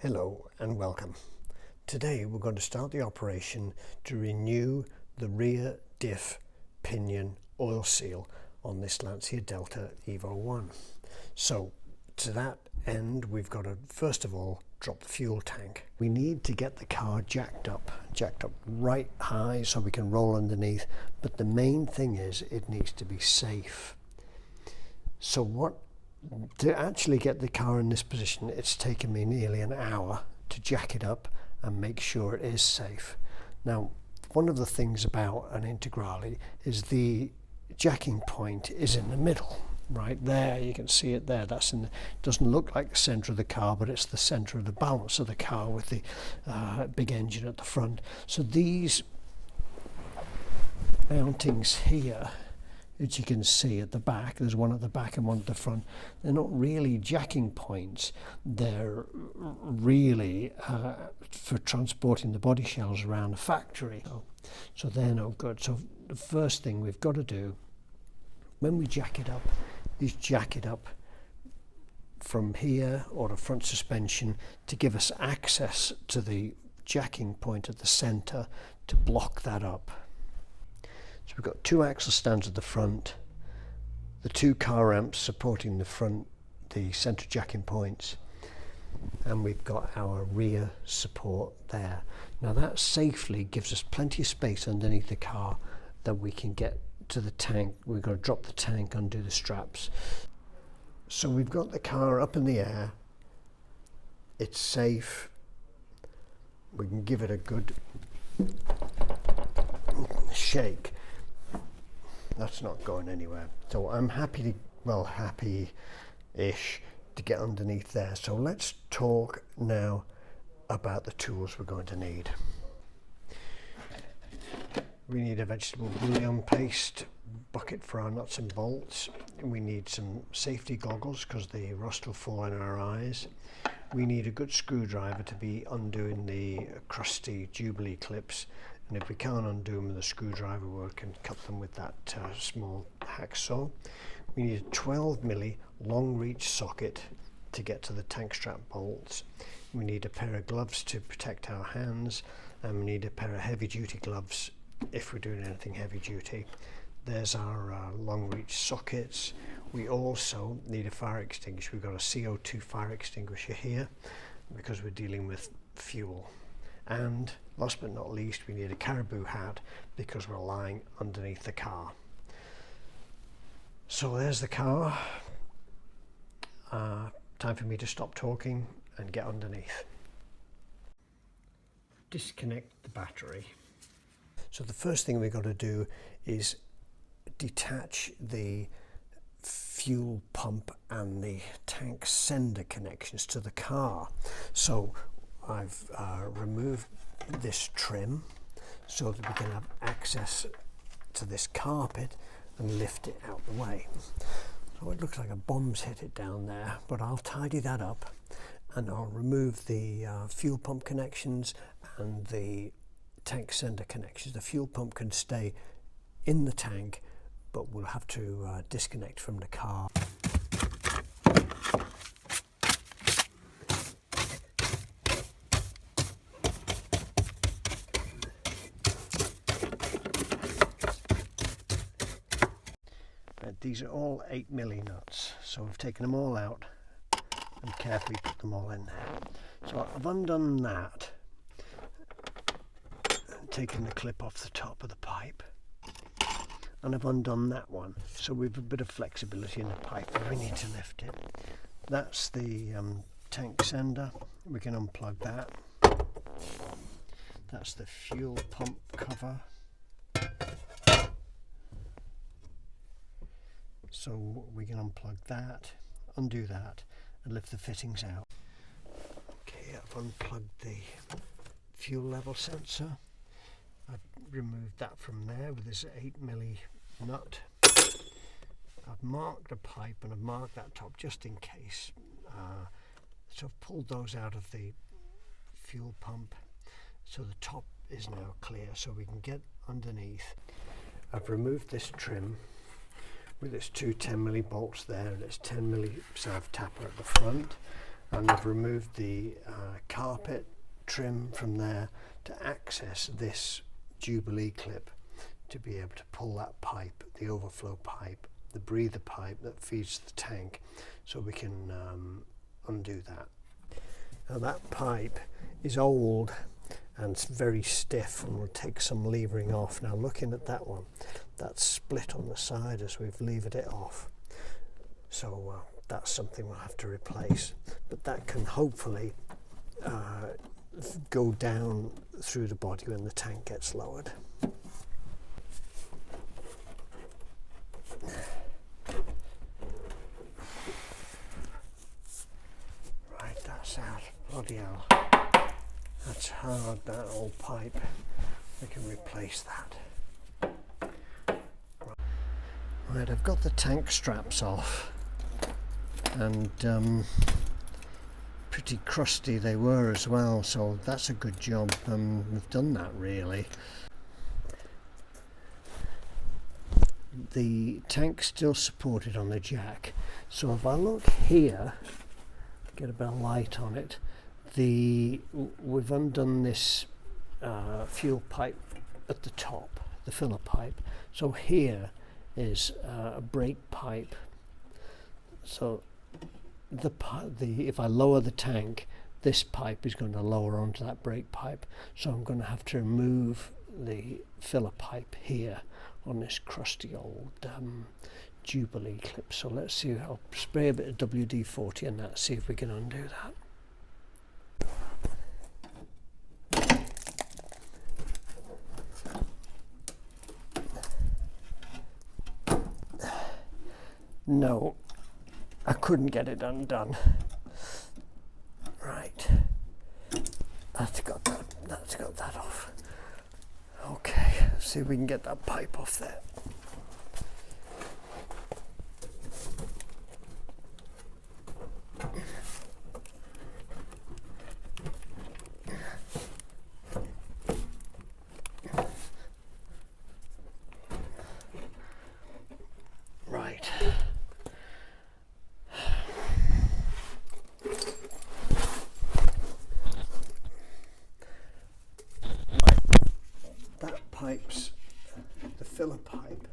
Hello and welcome. Today we're going to start the operation to renew the rear diff pinion oil seal on this Lancia Delta Evo1. So to that end we've got to first of all drop the fuel tank. We need to get the car jacked up right high so we can roll underneath, but the main thing is it needs to be safe. So to actually get the car in this position, it's taken me nearly an hour to jack it up and make sure it is safe. Now, one of the things about an Integrale is the jacking point is in the middle, right there. You can see it there. Doesn't look like the center of the car, but it's the center of the balance of the car with the big engine at the front. So these mountings here, as you can see at the back, there's one at the back and one at the front. They're not really jacking points. They're really for transporting the body shells around the factory. So they're no good. So the first thing we've got to do when we jack it up is jack it up from here or the front suspension to give us access to the jacking point at the center to block that up. So we've got two axle stands at the front, the two car ramps supporting the center jacking points, and we've got our rear support there. Now that safely gives us plenty of space underneath the car that we can get to the tank. We've got to drop the tank, undo the straps. So we've got the car up in the air, it's safe, we can give it a good shake. That's not going anywhere. So I'm happy-ish to get underneath there. So let's talk now about the tools we're going to need. We need a vegetable bouillon paste bucket for our nuts and bolts. We need some safety goggles because the rust will fall in our eyes. We need a good screwdriver to be undoing the crusty Jubilee clips. And if we can't undo them with a screwdriver, we can cut them with that small hacksaw. We need a 12mm long reach socket to get to the tank strap bolts. We need a pair of gloves to protect our hands, and we need a pair of heavy duty gloves if we're doing anything heavy duty. There's our long reach sockets. We also need a fire extinguisher. We've got a CO2 fire extinguisher here because we're dealing with fuel. And last but not least, we need a caribou hat because we're lying underneath the car. So there's the car. Time for me to stop talking and get underneath. Disconnect the battery. So the first thing we've got to do is detach the fuel pump and the tank sender connections to the car. So I've removed this trim so that we can have access to this carpet and lift it out the way. So it looks like a bomb's hit it down there, but I'll tidy that up and I'll remove the fuel pump connections and the tank sender connections. The fuel pump can stay in the tank, but we'll have to disconnect from the car. These are all 8mm nuts, so we've taken them all out and carefully put them all in there. So I've undone that and taken the clip off the top of the pipe, and I've undone that one, so we've a bit of flexibility in the pipe if we need to lift it. That's the tank sender. We can unplug that. That's the fuel pump cover. So we can unplug that, undo that, and lift the fittings out. Okay, I've unplugged the fuel level sensor. I've removed that from there with this 8mm nut. I've marked a pipe and I've marked that top just in case. So I've pulled those out of the fuel pump. So the top is now clear so we can get underneath. I've removed this trim with its two 10mm bolts there and its 10mm self tapper at the front. and I've removed the carpet trim from there to access this Jubilee clip to be able to pull that pipe, the overflow pipe, the breather pipe that feeds the tank, so we can undo that. Now that pipe is old and it's very stiff and will take some levering off. Now looking at that one, that's split on the side as we've levered it off, so that's something we'll have to replace, but that can hopefully go down through the body when the tank gets lowered. Right, that's out. Bloody hell. That's hard, that old pipe. We can replace that. Right, I've got the tank straps off, and pretty crusty they were as well, so that's a good job. We've done that really. The tank's still supported on the jack, so if I look here, get a bit of light on it, we've undone this fuel pipe at the top, the filler pipe. So here is a brake pipe. So if I lower the tank, this pipe is going to lower onto that brake pipe. So I'm going to have to remove the filler pipe here on this crusty old Jubilee clip. So let's see, I'll spray a bit of WD-40 and that, see if we can undo that. No, I couldn't get it undone. Right, that's got that off. Okay, let's see if we can get that pipe off there. Right. That pipe's, the filler pipe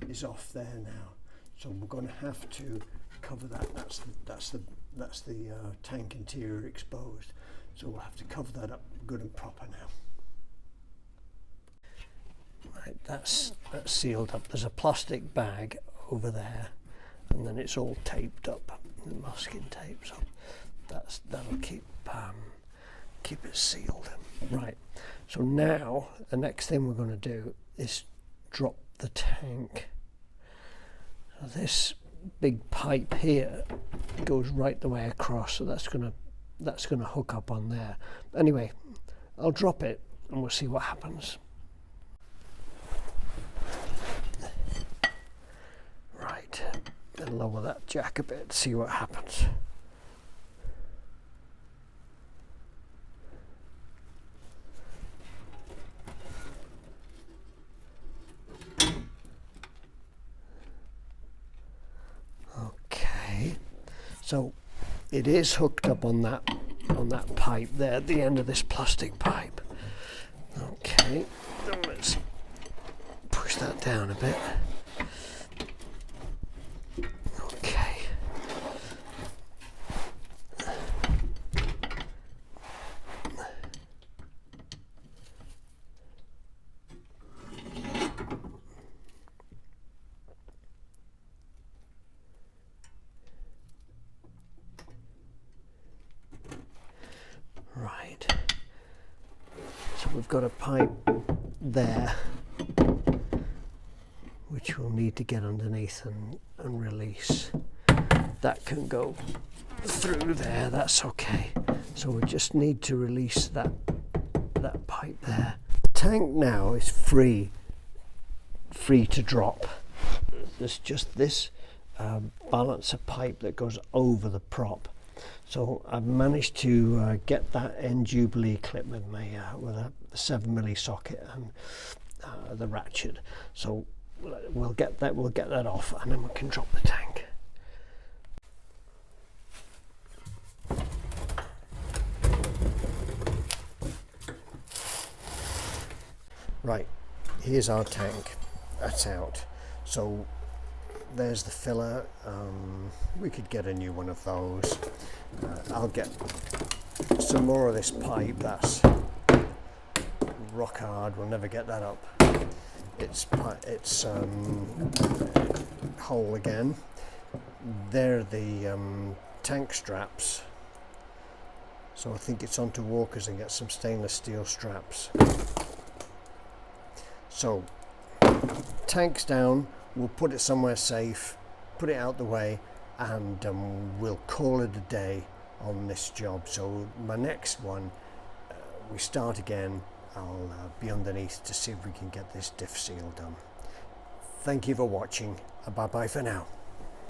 is off there now, so we're going to have to cover that. That's the tank interior exposed, so we'll have to cover that up good and proper now. Right, that's sealed up. There's a plastic bag over there, and then it's all taped up, the masking tape, so that'll keep it sealed. Right, so now the next thing we're going to do is drop the tank. So this big pipe here goes right the way across, so that's gonna hook up on there. Anyway, I'll drop it and we'll see what happens. Right, and lower that jack a bit, see what happens. Okay, so it is hooked up on that pipe there at the end of this plastic pipe. Okay, then let's push that down a bit. Okay. Right, so we've got a pipe there which we'll need to get underneath and release. That can go through there, that's okay. So we just need to release that pipe there. The tank now is free to drop. There's just this balancer pipe that goes over the prop. So I've managed to get that end Jubilee clip with my with a 7mm socket and the ratchet. So we'll get that off, and then we can drop the tank. here's our tank. That's out. So there's the filler. We could get a new one of those. I'll get some more of this pipe. That's rock hard. We'll never get that up. It's hole again. They're the tank straps. So I think it's onto walkers and get some stainless steel straps. So tank's down. We'll put it somewhere safe, put it out the way, and we'll call it a day on this job. So my next one, we start again. I'll be underneath to see if we can get this diff seal done. Thank you for watching, and bye bye for now.